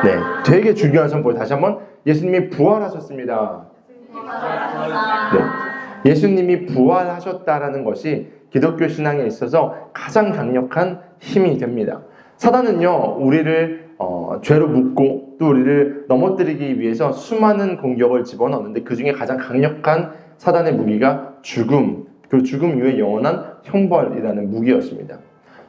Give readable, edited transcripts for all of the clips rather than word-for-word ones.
네, 되게 중요한 선포예요. 다시 한번 예수님이 부활하셨습니다. 네, 예수님이 부활하셨다라는 것이 기독교 신앙에 있어서 가장 강력한 힘이 됩니다. 사단은요, 우리를 죄로 묶고 또 우리를 넘어뜨리기 위해서 수많은 공격을 집어넣는데 그 중에 가장 강력한 사단의 무기가 죽음, 그 죽음 이후에 영원한 형벌이라는 무기였습니다.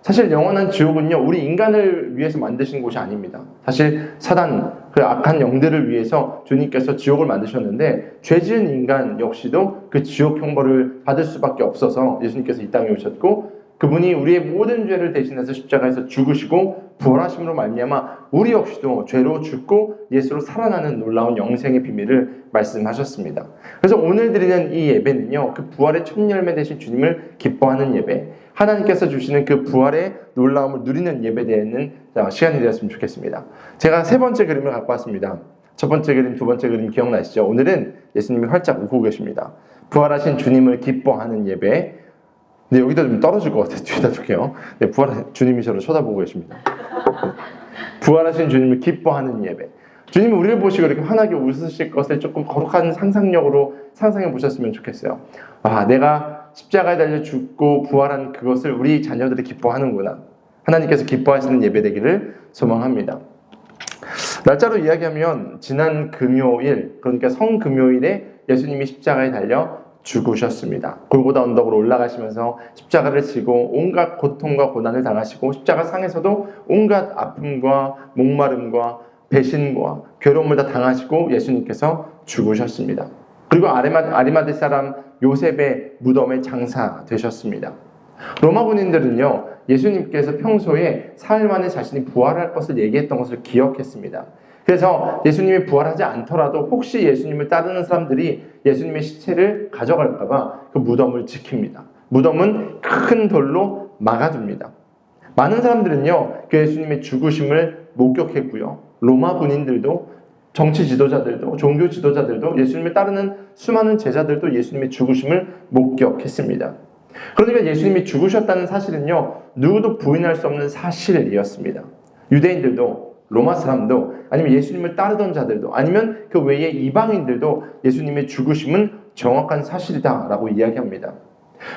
사실 영원한 지옥은요, 우리 인간을 위해서 만드신 곳이 아닙니다. 사실 사단, 그 악한 영들을 위해서 주님께서 지옥을 만드셨는데 죄 지은 인간 역시도 그 지옥 형벌을 받을 수밖에 없어서 예수님께서 이 땅에 오셨고 그분이 우리의 모든 죄를 대신해서 십자가에서 죽으시고 부활하심으로 말미암아 우리 역시도 죄로 죽고 예수로 살아나는 놀라운 영생의 비밀을 말씀하셨습니다. 그래서 오늘 드리는 이 예배는요, 그 부활의 첫 열매 되신 주님을 기뻐하는 예배, 하나님께서 주시는 그 부활의 놀라움을 누리는 예배되는 시간이 되었으면 좋겠습니다. 제가 세 번째 그림을 갖고 왔습니다. 첫 번째 그림, 두 번째 그림 기억나시죠? 오늘은 예수님이 활짝 웃고 계십니다. 부활하신 주님을 기뻐하는 예배. 네, 여기다 좀 떨어질 것 같아요. 뒤에다 줄게요. 네, 주님이 저를 쳐다보고 계십니다. 부활하신 주님을 기뻐하는 예배. 주님이 우리를 보시고 이렇게 환하게 웃으실 것을 조금 거룩한 상상력으로 상상해 보셨으면 좋겠어요. 아, 내가 십자가에 달려 죽고 부활한 그것을 우리 자녀들이 기뻐하는구나. 하나님께서 기뻐하시는 예배 되기를 소망합니다. 날짜로 이야기하면 지난 금요일, 그러니까 성금요일에 예수님이 십자가에 달려 죽으셨습니다. 골고다 언덕으로 올라가시면서 십자가를 지고 온갖 고통과 고난을 당하시고 십자가 상에서도 온갖 아픔과 목마름과 배신과 괴로움을 다 당하시고 예수님께서 죽으셨습니다. 그리고 아리마대 사람 요셉의 무덤에 장사되셨습니다. 로마 군인들은요, 예수님께서 평소에 사흘 만에 자신이 부활할 것을 얘기했던 것을 기억했습니다. 그래서 예수님이 부활하지 않더라도 혹시 예수님을 따르는 사람들이 예수님의 시체를 가져갈까봐 그 무덤을 지킵니다. 무덤은 큰 돌로 막아둡니다. 많은 사람들은요, 그 예수님의 죽으심을 목격했고요. 로마 군인들도, 정치 지도자들도, 종교 지도자들도, 예수님을 따르는 수많은 제자들도 예수님의 죽으심을 목격했습니다. 그러니까 예수님이 죽으셨다는 사실은요, 누구도 부인할 수 없는 사실이었습니다. 유대인들도, 로마 사람도, 아니면 예수님을 따르던 자들도, 아니면 그 외에 이방인들도 예수님의 죽으심은 정확한 사실이다라고 이야기합니다.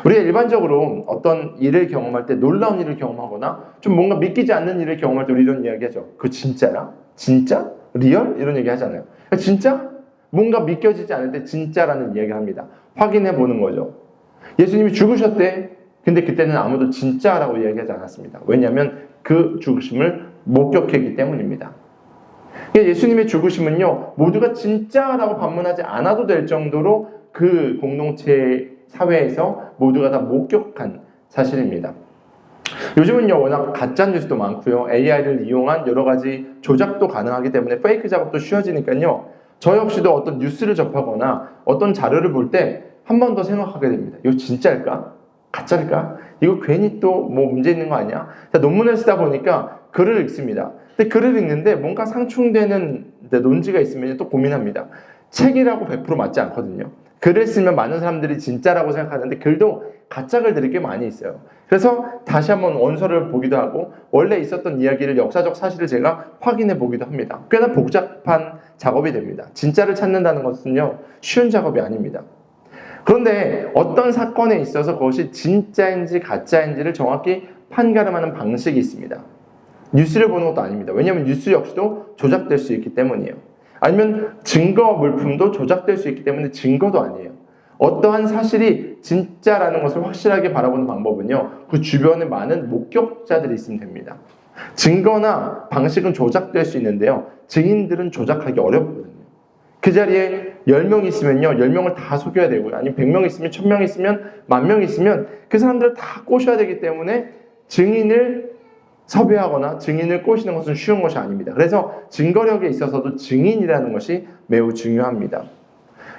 우리가 일반적으로 어떤 일을 경험할 때, 놀라운 일을 경험하거나 좀 뭔가 믿기지 않는 일을 경험할 때 우리 이런 이야기하죠. 그거 진짜야? 진짜? 리얼? 이런 얘기 하잖아요. 진짜? 뭔가 믿겨지지 않을 때 진짜라는 이야기를 합니다. 확인해 보는 거죠. 예수님이 죽으셨대. 근데 그때는 아무도 진짜라고 이야기하지 않았습니다. 왜냐하면 그 죽으심을 목격했기 때문입니다. 예수님의 죽으심은요, 모두가 진짜라고 반문하지 않아도 될 정도로 그 공동체 사회에서 모두가 다 목격한 사실입니다. 요즘은요, 워낙 가짜뉴스도 많고요, AI를 이용한 여러 가지 조작도 가능하기 때문에 페이크 작업도 쉬워지니까요, 저 역시도 어떤 뉴스를 접하거나 어떤 자료를 볼 때 한 번 더 생각하게 됩니다. 이거 진짜일까? 가짜일까? 이거 괜히 또 뭐 문제 있는 거 아니야? 논문을 쓰다 보니까 글을 읽습니다. 근데 글을 읽는데 뭔가 상충되는 논지가 있으면 또 고민합니다. 책이라고 100% 맞지 않거든요. 글을 쓰면 많은 사람들이 진짜라고 생각하는데 글도 가짜 글들이 꽤 많이 있어요. 그래서 다시 한번 원서를 보기도 하고 원래 있었던 이야기를, 역사적 사실을 제가 확인해 보기도 합니다. 꽤나 복잡한 작업이 됩니다. 진짜를 찾는다는 것은요, 쉬운 작업이 아닙니다. 그런데 어떤 사건에 있어서 그것이 진짜인지 가짜인지를 정확히 판가름하는 방식이 있습니다. 뉴스를 보는 것도 아닙니다. 왜냐하면 뉴스 역시도 조작될 수 있기 때문이에요. 아니면 증거 물품도 조작될 수 있기 때문에 증거도 아니에요. 어떠한 사실이 진짜라는 것을 확실하게 바라보는 방법은요, 그 주변에 많은 목격자들이 있으면 됩니다. 증거나 방식은 조작될 수 있는데요, 증인들은 조작하기 어렵거든요. 그 자리에 10명 있으면요, 10명을 다 속여야 되고요. 아니면 100명 있으면, 1000명 있으면, 10,000명 있으면 그 사람들을 다 꼬셔야 되기 때문에 증인을 섭외하거나 증인을 꼬시는 것은 쉬운 것이 아닙니다. 그래서 증거력에 있어서도 증인이라는 것이 매우 중요합니다.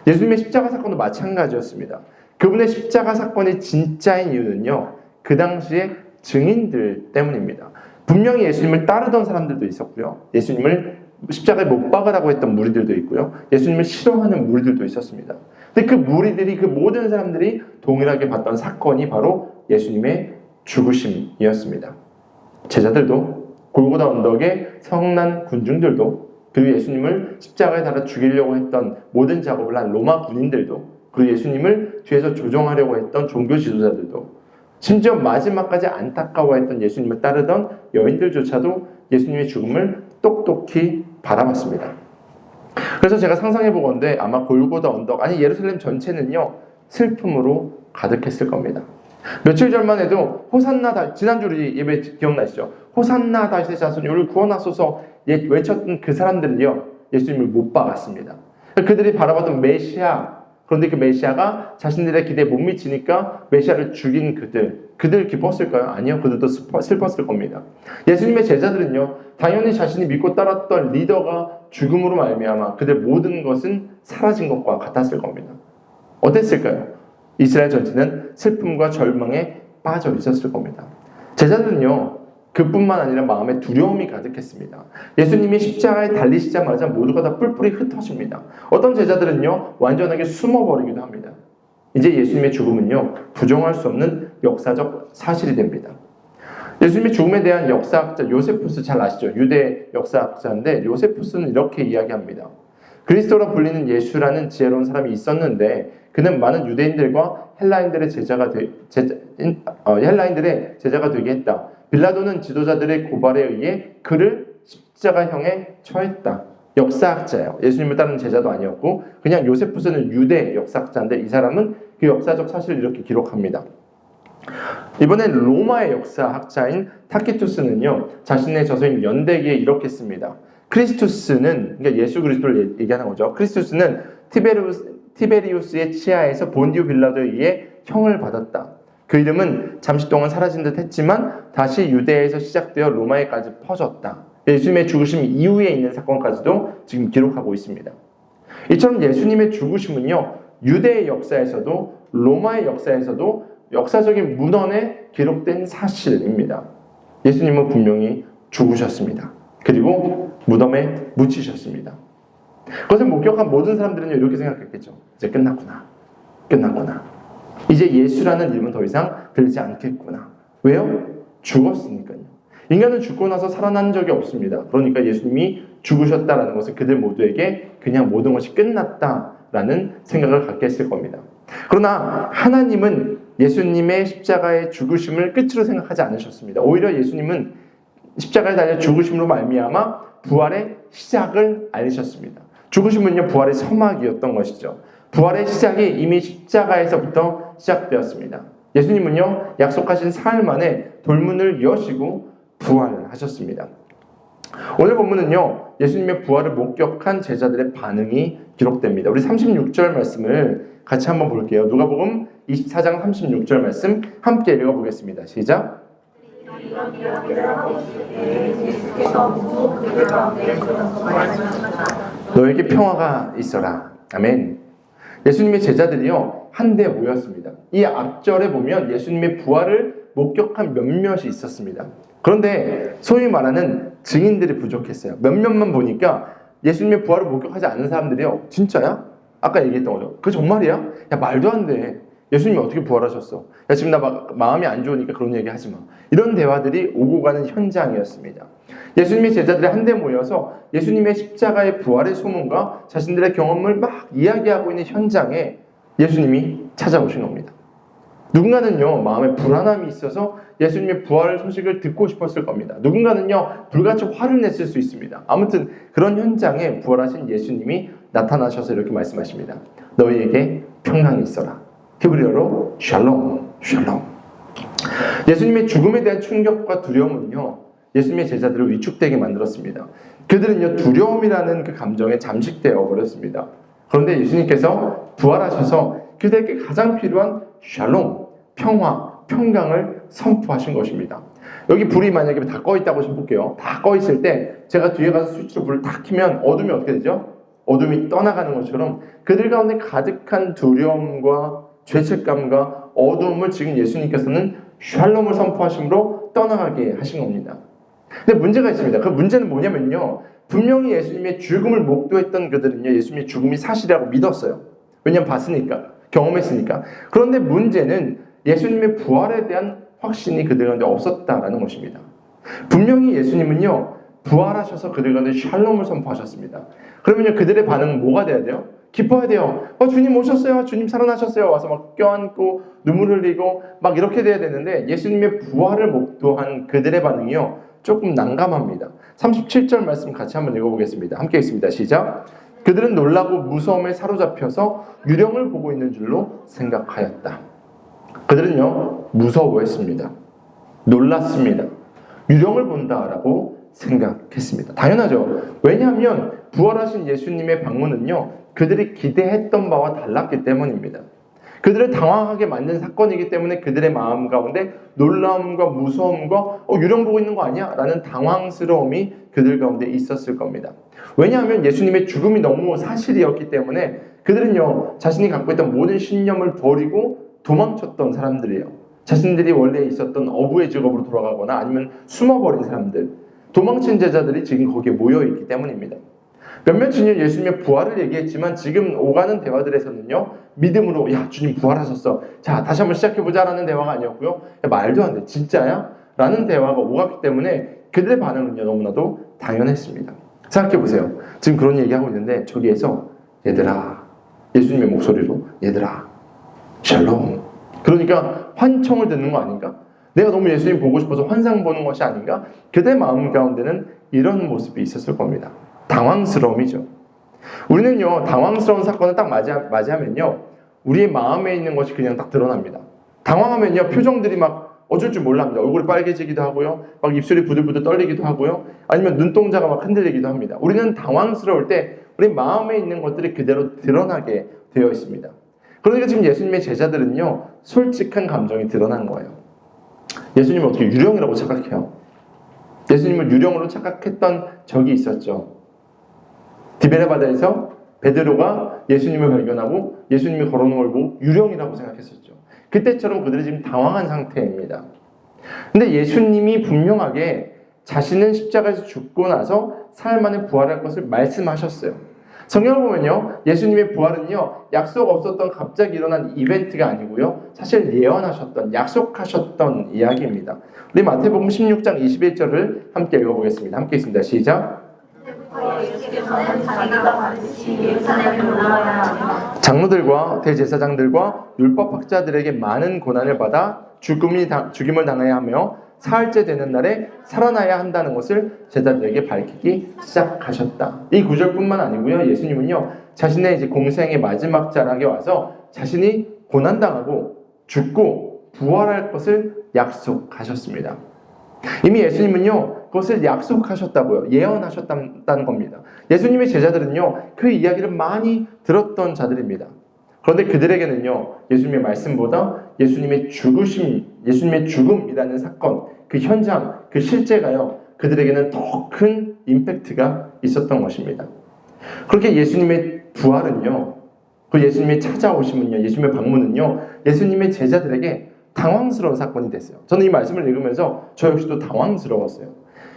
예수님의 십자가 사건도 마찬가지였습니다. 그분의 십자가 사건이 진짜인 이유는요, 그 당시에 증인들 때문입니다. 분명히 예수님을 따르던 사람들도 있었고요, 예수님을 십자가에 못 박으라고 했던 무리들도 있고요, 예수님을 싫어하는 무리들도 있었습니다. 근데 그 무리들이, 그 모든 사람들이 동일하게 봤던 사건이 바로 예수님의 죽으심이었습니다. 제자들도, 골고다 언덕의 성난 군중들도, 그리고 예수님을 십자가에 달아 죽이려고 했던 모든 작업을 한 로마 군인들도, 그리고 예수님을 뒤에서 조종하려고 했던 종교 지도자들도, 심지어 마지막까지 안타까워했던 예수님을 따르던 여인들조차도 예수님의 죽음을 똑똑히 바라봤습니다. 그래서 제가 상상해보건대 아마 골고다 언덕, 아니 예루살렘 전체는요 슬픔으로 가득했을 겁니다. 며칠 전만 해도 호산나, 지난주 우리 예배 기억나시죠? 호산나 다윗의 자손이 우리를 구원하소서 외쳤던 그 사람들은요 예수님을 못 박았습니다. 그들이 바라봤던 메시아, 그런데 그 메시아가 자신들의 기대에 못 미치니까 메시아를 죽인 그들 기뻤을까요? 아니요, 그들도 슬펐을 겁니다. 예수님의 제자들은요 당연히 자신이 믿고 따랐던 리더가 죽음으로 말미암아 그들 모든 것은 사라진 것과 같았을 겁니다. 어땠을까요? 이스라엘 전체는 슬픔과 절망에 빠져 있었을 겁니다. 제자들은요 그뿐만 아니라 마음에 두려움이 가득했습니다. 예수님이 십자가에 달리시자마자 모두가 다 뿔뿔이 흩어집니다. 어떤 제자들은요 완전하게 숨어버리기도 합니다. 이제 예수님의 죽음은요 부정할 수 없는 역사적 사실이 됩니다. 예수님의 죽음에 대한 역사학자 요세푸스, 잘 아시죠? 유대 역사학자인데 요세푸스는 이렇게 이야기합니다. 그리스도라 불리는 예수라는 지혜로운 사람이 있었는데 그는 많은 유대인들과 헬라인들의 제자가 되게 했다. 빌라도는 지도자들의 고발에 의해 그를 십자가형에 처했다. 역사학자예요. 예수님을 따르는 제자도 아니었고 그냥 요세푸스는 유대 역사학자인데 이 사람은 그 역사적 사실을 이렇게 기록합니다. 이번엔 로마의 역사학자인 타키투스는요 자신의 저서인 연대기에 이렇게 씁니다. 크리스투스는, 그러니까 예수 그리스도를 얘기하는 거죠. 크리스투스는 티베리우스의 치하에서 본디오 빌라도에 의해 형을 받았다. 그 이름은 잠시 동안 사라진 듯 했지만 다시 유대에서 시작되어 로마에까지 퍼졌다. 예수님의 죽으심 이후에 있는 사건까지도 지금 기록하고 있습니다. 이처럼 예수님의 죽으심은요 유대의 역사에서도 로마의 역사에서도 역사적인 문헌에 기록된 사실입니다. 예수님은 분명히 죽으셨습니다. 그리고 무덤에 묻히셨습니다. 그것을 목격한 모든 사람들은 이렇게 생각했겠죠. 이제 끝났구나. 이제 예수라는 이름은 더 이상 들리지 않겠구나. 왜요? 죽었으니까요. 인간은 죽고 나서 살아난 적이 없습니다. 그러니까 예수님이 죽으셨다라는 것은 그들 모두에게 그냥 모든 것이 끝났다라는 생각을 갖게 했을 겁니다. 그러나 하나님은 예수님의 십자가의 죽으심을 끝으로 생각하지 않으셨습니다. 오히려 예수님은 십자가에 달려 죽으심으로 말미암아 부활의 시작을 알리셨습니다. 죽으심은요 부활의 서막이었던 것이죠. 부활의 시작이 이미 십자가에서부터 시작되었습니다. 예수님은요 약속하신 사흘 만에 돌문을 여시고 부활하셨습니다. 오늘 본문은요 예수님의 부활을 목격한 제자들의 반응이 기록됩니다. 우리 36절 말씀을 같이 한번 볼게요. 누가복음 24장 36절 말씀 함께 읽어보겠습니다. 시작. 너에게 평화가 있어라. 아멘. 예수님의 제자들이요 한데 모였습니다. 이 앞절에 보면 예수님의 부활을 목격한 몇몇이 있었습니다. 그런데 소위 말하는 증인들이 부족했어요. 몇몇만 보니까 예수님의 부활을 목격하지 않은 사람들이요 진짜야? 아까 얘기했던 거죠. 그거 정말이야? 야 말도 안 돼. 예수님이 어떻게 부활하셨어? 야 지금 나 마음이 안 좋으니까 그런 얘기 하지 마. 이런 대화들이 오고 가는 현장이었습니다. 예수님의 제자들이 한데 모여서 예수님의 십자가의 부활의 소문과 자신들의 경험을 막 이야기하고 있는 현장에 예수님이 찾아오신 겁니다. 누군가는요 마음에 불안함이 있어서 예수님의 부활 소식을 듣고 싶었을 겁니다. 누군가는요 불같이 화를 냈을 수 있습니다. 아무튼 그런 현장에 부활하신 예수님이 나타나셔서 이렇게 말씀하십니다. 너희에게 평강이 있어라. 히브리어로 샬롬, 샬롬. 예수님의 죽음에 대한 충격과 두려움은요 예수님의 제자들을 위축되게 만들었습니다. 그들은요 두려움이라는 그 감정에 잠식되어 버렸습니다. 그런데 예수님께서 부활하셔서 그들에게 가장 필요한 샬롬, 평화, 평강을 선포하신 것입니다. 여기 불이 만약에 다 꺼 있다고 해볼게요. 다 꺼 있을 때 제가 뒤에 가서 스위치로 불을 탁 켜면 어둠이 어떻게 되죠? 어둠이 떠나가는 것처럼 그들 가운데 가득한 두려움과 죄책감과 어둠을 지금 예수님께서는 샬롬을 선포하심으로 떠나가게 하신 겁니다. 근데 문제가 있습니다. 그 문제는 뭐냐면요. 분명히 예수님의 죽음을 목도했던 그들은요. 예수님의 죽음이 사실이라고 믿었어요. 왜냐하면 봤으니까. 경험했으니까. 그런데 문제는 예수님의 부활에 대한 확신이 그들 가운데 없었다라는 것입니다. 분명히 예수님은요, 부활하셔서 그들 가운데 샬롬을 선포하셨습니다. 그러면요, 그들의 반응은 뭐가 돼야 돼요? 기뻐야 돼요. 주님 오셨어요. 주님 살아나셨어요. 와서 막 껴안고 눈물 흘리고 막 이렇게 돼야 되는데, 예수님의 부활을 목도한 그들의 반응이요, 조금 난감합니다. 37절 말씀 같이 한번 읽어보겠습니다. 함께 읽습니다. 시작. 그들은 놀라고 무서움에 사로잡혀서 유령을 보고 있는 줄로 생각하였다. 그들은요, 무서워했습니다. 놀랐습니다. 유령을 본다라고 생각했습니다. 당연하죠. 왜냐하면 부활하신 예수님의 방문은요, 그들이 기대했던 바와 달랐기 때문입니다. 그들을 당황하게 만든 사건이기 때문에 그들의 마음 가운데 놀라움과 무서움과 유령 보고 있는 거 아니야? 라는 당황스러움이 그들 가운데 있었을 겁니다. 왜냐하면 예수님의 죽음이 너무 사실이었기 때문에 그들은요, 자신이 갖고 있던 모든 신념을 버리고 도망쳤던 사람들이에요. 자신들이 원래 있었던 어부의 직업으로 돌아가거나 아니면 숨어버린 사람들, 도망친 제자들이 지금 거기에 모여있기 때문입니다. 몇몇은요, 예수님의 부활을 얘기했지만 지금 오가는 대화들에서는요, 믿음으로 야, 주님 부활하셨어, 자 다시 한번 시작해보자 라는 대화가 아니었고요, 야, 말도 안 돼, 진짜야? 라는 대화가 오갔기 때문에 그들의 반응은요, 너무나도 당연했습니다. 생각해보세요. 지금 그런 얘기하고 있는데 저기에서 얘들아, 예수님의 목소리로 얘들아 샬롬, 그러니까 환청을 듣는 거 아닌가? 내가 너무 예수님 보고 싶어서 환상 보는 것이 아닌가? 그들의 마음 가운데는 이런 모습이 있었을 겁니다. 당황스러움이죠. 우리는요, 당황스러운 사건을 딱 맞이하면요, 우리의 마음에 있는 것이 그냥 딱 드러납니다. 당황하면요, 표정들이 막 어쩔 줄 몰라 합니다. 얼굴이 빨개지기도 하고요, 막 입술이 부들부들 떨리기도 하고요, 아니면 눈동자가 막 흔들리기도 합니다. 우리는 당황스러울 때 우리 마음에 있는 것들이 그대로 드러나게 되어 있습니다. 그러니까 지금 예수님의 제자들은요, 솔직한 감정이 드러난 거예요. 예수님을 어떻게 유령이라고 착각해요? 예수님을 유령으로 착각했던 적이 있었죠. 디베레 바다에서 베드로가 예수님을 발견하고 예수님이 걸어오는 걸 보고 유령이라고 생각했었죠. 그때처럼 그들이 지금 당황한 상태입니다. 근데 예수님이 분명하게 자신은 십자가에서 죽고 나서 사흘 만에 부활할 것을 말씀하셨어요. 성경을 보면요, 예수님의 부활은요, 약속 없었던 갑자기 일어난 이벤트가 아니고요, 사실 예언하셨던, 약속하셨던 이야기입니다. 우리 마태복음 16장 21절을 함께 읽어보겠습니다. 함께 읽습니다. 시작. 장로들과 대제사장들과 율법학자들에게 많은 고난을 받아 죽임을 당해야 하며 사흘째 되는 날에 살아나야 한다는 것을 제자들에게 밝히기 시작하셨다. 이 구절뿐만 아니고요, 예수님은요, 자신의 이제 공생의 마지막 자락에 와서 자신이 고난당하고 죽고 부활할 것을 약속하셨습니다. 이미 예수님은요, 그것을 약속하셨다고요, 예언하셨다는 겁니다. 예수님의 제자들은요, 그 이야기를 많이 들었던 자들입니다. 그런데 그들에게는요, 예수님의 말씀보다 예수님의 죽음이라는 사건, 그 현장, 그 실제가요, 그들에게는 더 큰 임팩트가 있었던 것입니다. 그렇게 예수님의 부활은요, 그 예수님의 찾아오심은요, 예수님의 방문은요, 예수님의 제자들에게 당황스러운 사건이 됐어요. 저는 이 말씀을 읽으면서 저 역시도 당황스러웠어요.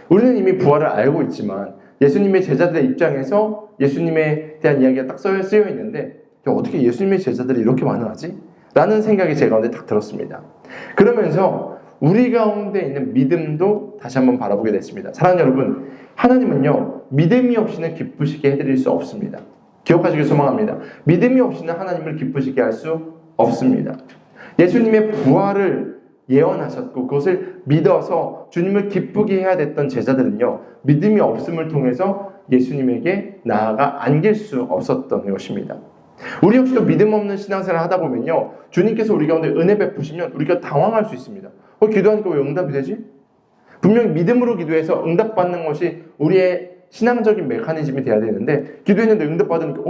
우리는 이미 부활을 알고 있지만 예수님의 제자들의 입장에서 예수님에 대한 이야기가 딱 쓰여 있는데, 어떻게 예수님의 제자들이 이렇게 반응하지? 라는 생각이 제 가운데 딱 들었습니다. 그러면서 우리 가운데 있는 믿음도 다시 한번 바라보게 됐습니다. 사랑하는 여러분, 하나님은요, 믿음이 없이는 기쁘시게 해드릴 수 없습니다. 기억하시길 소망합니다. 믿음이 없이는 하나님을 기쁘시게 할 수 없습니다. 예수님의 부활을 예언하셨고 그것을 믿어서 주님을 기쁘게 해야 됐던 제자들은요, 믿음이 없음을 통해서 예수님에게 나아가 안길 수 없었던 것입니다. 우리 역시도 믿음 없는 신앙생활을 하다 보면요, 주님께서 우리 가운데 은혜 베푸시면 우리가 당황할 수 있습니다. 기도하니까 왜 응답이 되지? 분명히 믿음으로 기도해서 응답받는 것이 우리의 신앙적인 메커니즘이 돼야 되는데, 기도했는데 응답받으니까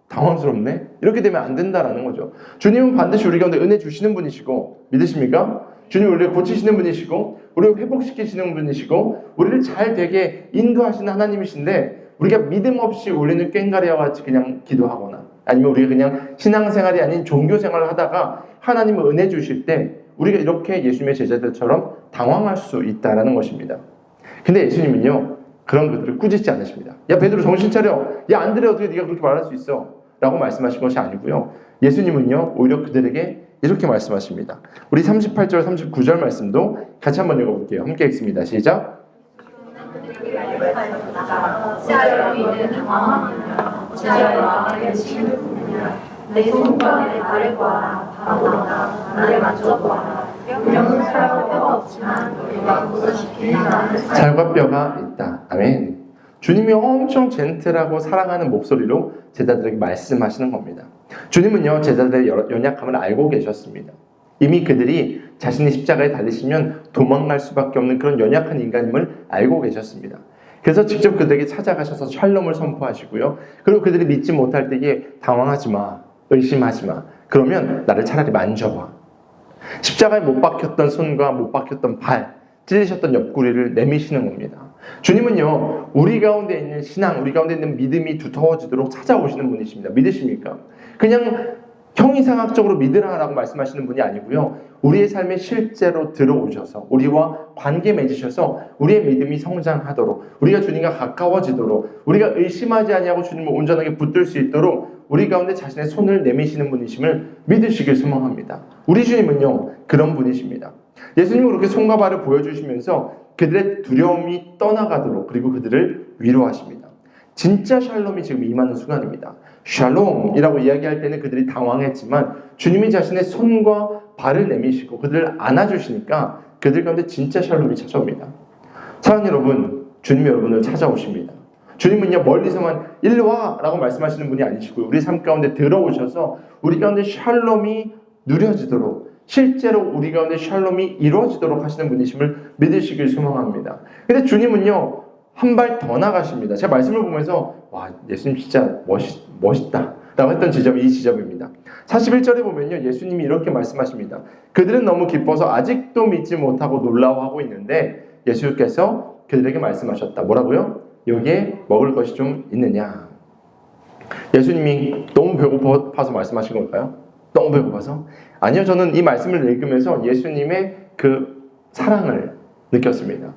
당황스럽네? 이렇게 되면 안 된다라는 거죠. 주님은 반드시 우리 가운데 은혜 주시는 분이시고, 믿으십니까? 주님 우리를 고치시는 분이시고, 우리를 회복시키시는 분이시고, 우리를 잘 되게 인도하시는 하나님이신데, 우리가 믿음 없이 우리는 꽹가리와 같이 그냥 기도하거나, 아니면 우리가 그냥 신앙생활이 아닌 종교생활을 하다가 하나님은 은혜 주실 때 우리가 이렇게 예수님의 제자들처럼 당황할 수 있다는 것입니다. 근데 예수님은요, 그런 그들을 꾸짖지 않으십니다. 야 베드로 정신 차려, 야 안드레 어떻게 네가 그렇게 말할 수 있어? 라고 말씀하신 것이 아니고요, 예수님은요, 오히려 그들에게 이렇게 말씀하십니다. 우리 38절 39절 말씀도 같이 한번 읽어볼게요. 함께 읽습니다. 시작. 하자. 어찌하여 이는 당황하느냐. 어찌하여 마음에 의심을 부르냐. 내 손과 내 발을 보아라. 바라보라. 나를 만져보아라. 영은 살과 뼈가 없지만 너희가 보다시피 나는 살과 뼈가 있다. 아멘. 주님이 엄청 젠틀하고 사랑하는 목소리로 제자들에게 말씀하시는 겁니다. 주님은요, 제자들의 연약함을 알고 계셨습니다. 이미 그들이 자신의 십자가에 달리시면 도망갈 수밖에 없는 그런 연약한 인간임을 알고 계셨습니다. 그래서 직접 그들에게 찾아가셔서 샬롬을 선포하시고요. 그리고 그들이 믿지 못할 때에 당황하지 마, 의심하지 마. 그러면 나를 차라리 만져봐. 십자가에 못 박혔던 손과 못 박혔던 발, 찔리셨던 옆구리를 내미시는 겁니다. 주님은요, 우리 가운데 있는 신앙, 우리 가운데 있는 믿음이 두터워지도록 찾아오시는 분이십니다. 믿으십니까? 그냥 형이상학적으로 믿으라라고 말씀하시는 분이 아니고요, 우리의 삶에 실제로 들어오셔서 우리와 관계 맺으셔서 우리의 믿음이 성장하도록, 우리가 주님과 가까워지도록, 우리가 의심하지 아니하고 주님을 온전하게 붙들 수 있도록 우리 가운데 자신의 손을 내미시는 분이심을 믿으시길 소망합니다. 우리 주님은요, 그런 분이십니다. 예수님은 그렇게 손과 발을 보여주시면서 그들의 두려움이 떠나가도록, 그리고 그들을 위로하십니다. 진짜 샬롬이 지금 임하는 순간입니다. 샬롬이라고 이야기할 때는 그들이 당황했지만 주님이 자신의 손과 발을 내미시고 그들을 안아주시니까 그들 가운데 진짜 샬롬이 찾아옵니다. 사랑하는 여러분, 주님이 여러분을 찾아오십니다. 주님은요, 멀리서만 일로 와 라고 말씀하시는 분이 아니시고요, 우리 삶 가운데 들어오셔서 우리 가운데 샬롬이 누려지도록, 실제로 우리 가운데 샬롬이 이루어지도록 하시는 분이심을 믿으시길 소망합니다. 근데 주님은요, 한 발 더 나가십니다. 제가 말씀을 보면서 와, 예수님 진짜 멋있다 라고 했던 지점이 이 지점입니다. 41절에 보면요, 예수님이 이렇게 말씀하십니다. 그들은 너무 기뻐서 아직도 믿지 못하고 놀라워하고 있는데 예수께서 그들에게 말씀하셨다. 뭐라고요? 여기에 먹을 것이 좀 있느냐. 예수님이 너무 배고파서 말씀하신 걸까요? 너무 배고파서? 아니요, 저는 이 말씀을 읽으면서 예수님의 그 사랑을 느꼈습니다.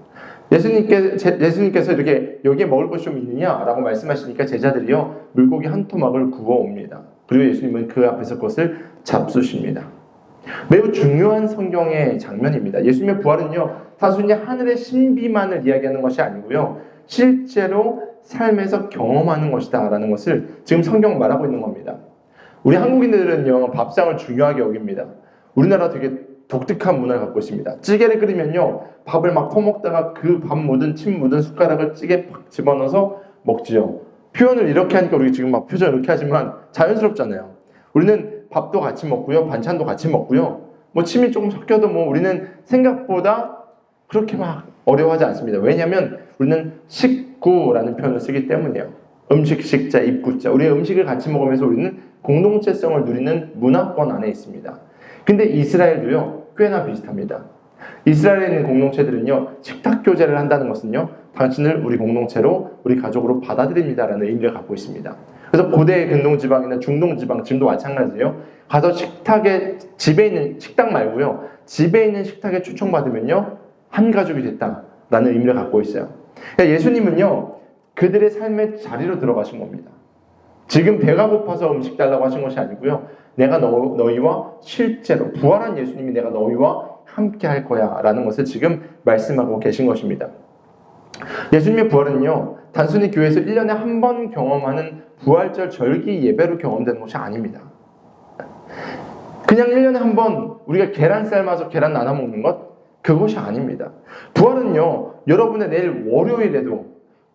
예수님께서 이렇게 여기에 먹을 것이 좀 있느냐라고 말씀하시니까 제자들이요, 물고기 한 토막을 구워옵니다. 그리고 예수님은 그 앞에서 그것을 잡수십니다. 매우 중요한 성경의 장면입니다. 예수님의 부활은요, 단순히 하늘의 신비만을 이야기하는 것이 아니고요, 실제로 삶에서 경험하는 것이다 라는 것을 지금 성경은 말하고 있는 겁니다. 우리 한국인들은요, 밥상을 중요하게 여깁니다. 우리나라 되게 독특한 문화를 갖고 있습니다. 찌개를 끓이면요, 밥을 막 퍼먹다가 그 밥 묻은 침 묻은 숟가락을 찌개에 팍 집어넣어서 먹지요. 표현을 이렇게 하니까 우리 지금 막 표정 이렇게 하지만 자연스럽잖아요. 우리는 밥도 같이 먹고요, 반찬도 같이 먹고요, 뭐 침이 조금 섞여도 뭐 우리는 생각보다 그렇게 막 어려워하지 않습니다. 왜냐하면 우리는 식구라는 표현을 쓰기 때문이에요. 음식 식자 입구자, 우리의 음식을 같이 먹으면서 우리는 공동체성을 누리는 문화권 안에 있습니다. 근데 이스라엘도요, 꽤나 비슷합니다. 이스라엘에 있는 공동체들은요, 식탁 교제를 한다는 것은요, 당신을 우리 공동체로, 우리 가족으로 받아들입니다라는 의미를 갖고 있습니다. 그래서 고대 근동지방이나 중동지방, 지금도 마찬가지예요. 가서 식탁에, 집에 있는 식당 말고요, 집에 있는 식탁에 초청받으면요, 한 가족이 됐다라는 의미를 갖고 있어요. 그러니까 예수님은요, 그들의 삶의 자리로 들어가신 겁니다. 지금 배가 고파서 음식 달라고 하신 것이 아니고요, 내가 너희와 실제로 부활한 예수님이 내가 너희와 함께 할 거야 라는 것을 지금 말씀하고 계신 것입니다. 예수님의 부활은요, 단순히 교회에서 1년에 한 번 경험하는 부활절 절기 예배로 경험되는 것이 아닙니다. 그냥 1년에 한 번 우리가 계란 삶아서 계란 나눠 먹는 것, 그것이 아닙니다. 부활은요, 여러분의 내일 월요일에도,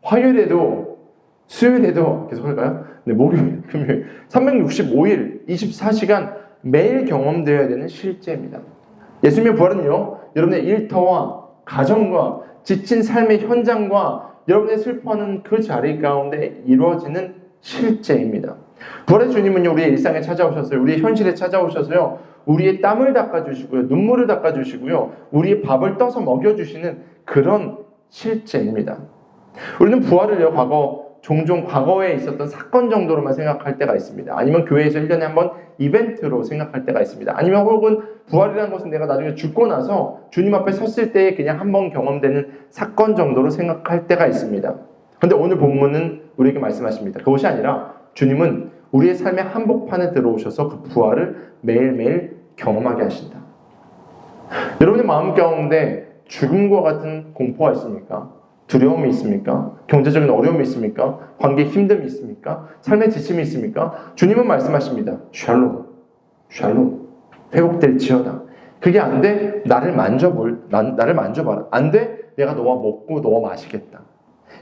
화요일에도, 수요일에도, 계속 할까요? 네, 목요일, 금요일, 365일, 24시간 매일 경험되어야 되는 실제입니다. 예수님의 부활은요, 여러분의 일터와 가정과 지친 삶의 현장과 여러분의 슬퍼하는 그 자리 가운데 이루어지는 실제입니다. 부활의 주님은요, 우리의 일상에 찾아오셨어요. 우리의 현실에 찾아오셔서요, 우리의 땀을 닦아주시고요, 눈물을 닦아주시고요, 우리의 밥을 떠서 먹여주시는 그런 실제입니다. 우리는 부활을요, 종종 과거에 있었던 사건 정도로만 생각할 때가 있습니다. 아니면 교회에서 1년에 한 번 이벤트로 생각할 때가 있습니다. 아니면 혹은 부활이라는 것은 내가 나중에 죽고 나서 주님 앞에 섰을 때에 그냥 한 번 경험되는 사건 정도로 생각할 때가 있습니다. 그런데 오늘 본문은 우리에게 말씀하십니다. 그것이 아니라 주님은 우리의 삶의 한복판에 들어오셔서 그 부활을 매일매일 경험하게 하신다. 여러분의 마음 가운데 죽음과 같은 공포가 있습니까? 두려움이 있습니까? 경제적인 어려움이 있습니까? 관계 힘듦이 있습니까? 삶의 지침이 있습니까? 주님은 말씀하십니다. 샬롬, 샬롬, 회복될지어다. 그게 안 돼? 나를 만져봐라. 안 돼? 내가 너와 먹고 너와 마시겠다.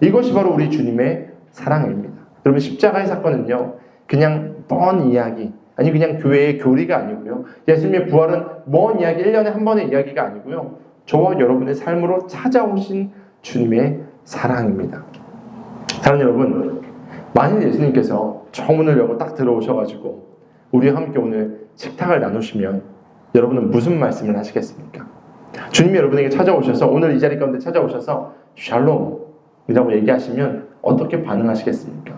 이것이 바로 우리 주님의 사랑입니다. 여러분, 십자가의 사건은요, 그냥 뻔 이야기, 아니 그냥 교회의 교리가 아니고요. 예수님의 부활은 먼 이야기, 1년에 한 번의 이야기가 아니고요. 저와 여러분의 삶으로 찾아오신 주님의 사랑입니다. 사랑하는 여러분, 만일 예수님께서 정문을 열고 딱 들어오셔가지고 우리와 함께 오늘 식탁을 나누시면 여러분은 무슨 말씀을 하시겠습니까? 주님이 여러분에게 찾아오셔서 오늘 이 자리 가운데 찾아오셔서 샬롬이라고 얘기하시면 어떻게 반응하시겠습니까?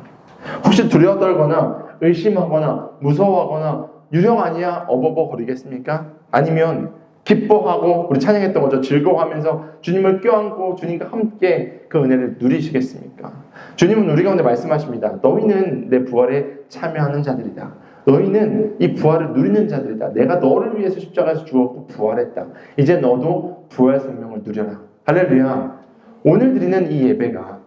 혹시 두려워 떨거나 의심하거나 무서워하거나 유령 아니야 어버버거리겠습니까? 아니면 기뻐하고 우리 찬양했던 거죠. 즐거워하면서 주님을 껴안고 주님과 함께 그 은혜를 누리시겠습니까? 주님은 우리 가운데 말씀하십니다. 너희는 내 부활에 참여하는 자들이다. 너희는 이 부활을 누리는 자들이다. 내가 너를 위해서 십자가에서 죽었고 부활했다. 이제 너도 부활 생명을 누려라. 할렐루야. 오늘 드리는 이 예배가,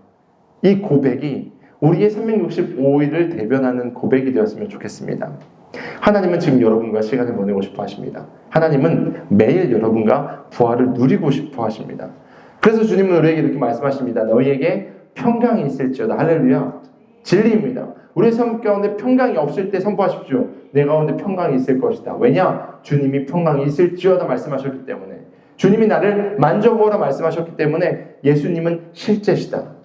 이 고백이 우리의 365일을 대변하는 고백이 되었으면 좋겠습니다. 하나님은 지금 여러분과 시간을 보내고 싶어 하십니다. 하나님은 매일 여러분과 부활을 누리고 싶어 하십니다. 그래서 주님은 우리에게 이렇게 말씀하십니다. 너희에게 평강이 있을지어다. 할렐루야. 진리입니다. 우리의 삶 가운데 평강이 없을 때 선포하십시오. 내 가운데 평강이 있을 것이다. 왜냐? 주님이 평강이 있을지어다 말씀하셨기 때문에, 주님이 나를 만져보라 말씀하셨기 때문에 예수님은 실제시다.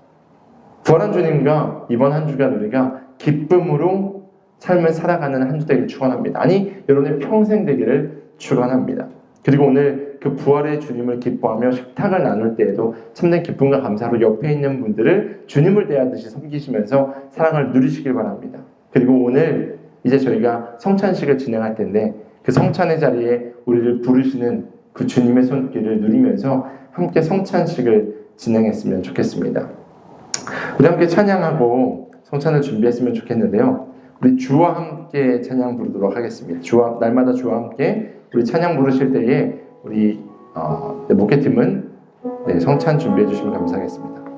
부활한 주님과 이번 한 주간 우리가 기쁨으로 삶을 살아가는 한 주 되기를 축원합니다. 아니, 여러분의 평생 되기를 축원합니다. 그리고 오늘 그 부활의 주님을 기뻐하며 식탁을 나눌 때에도 참된 기쁨과 감사로 옆에 있는 분들을 주님을 대하듯이 섬기시면서 사랑을 누리시길 바랍니다. 그리고 오늘 이제 저희가 성찬식을 진행할 텐데 그 성찬의 자리에 우리를 부르시는 그 주님의 손길을 누리면서 함께 성찬식을 진행했으면 좋겠습니다. 우리 함께 찬양하고 성찬을 준비했으면 좋겠는데요. 우리 주와 함께 찬양 부르도록 하겠습니다. 날마다 주와 함께 우리 찬양 부르실 때에 우리 목회팀은 성찬 준비해 주시면 감사하겠습니다.